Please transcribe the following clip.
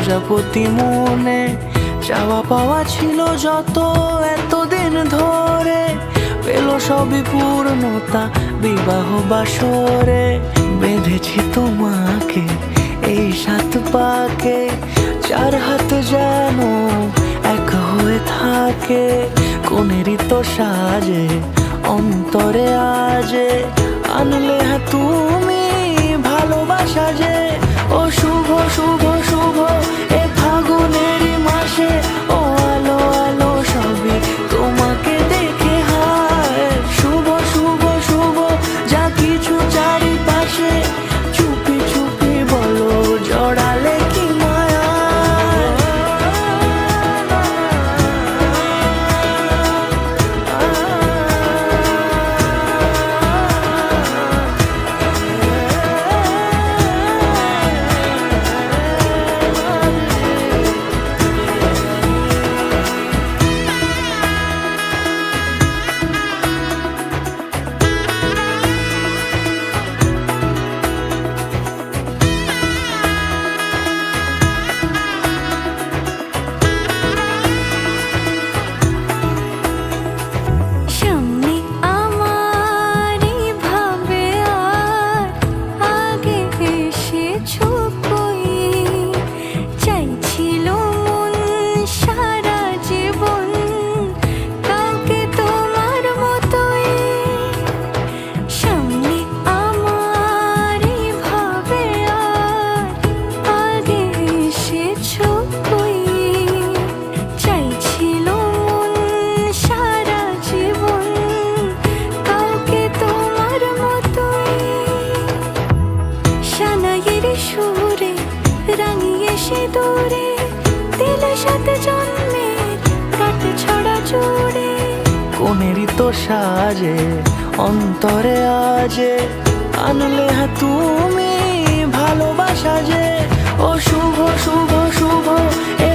প্রজাপতি মনে চাওয়া পাওয়া ছিল যত এতদিন ধরে, পেল সবই পূর্ণতা বিবাহ বাসরে। বেঁধেছি তোমাকে এই 7 পাকে, 4 হাত যেন এক হয়ে থাকে। কোনেরই তো সাজে অন্তরে আজে, আনলে তুমি ভালোবাসা যে। ও শুভ শুভ শুভ এ ফাগুনেরই মাসে, ও আলো আলো সবই তোমাকে দেখে হায়। শুভ শুভ শুভ যা কিছু চারিপাশে, চুপি চুপি বলো জড়ালে কি মায়া। সুরে রাঙিয়ে সে দূরে দিলে 7 জন্মের কাট ছড়া জুড়ে। কোনেরই তো সাজে অন্তরে আজে, আনলে তুমি ভালোবাসা যে। ও শুভ শুভ শুভ এ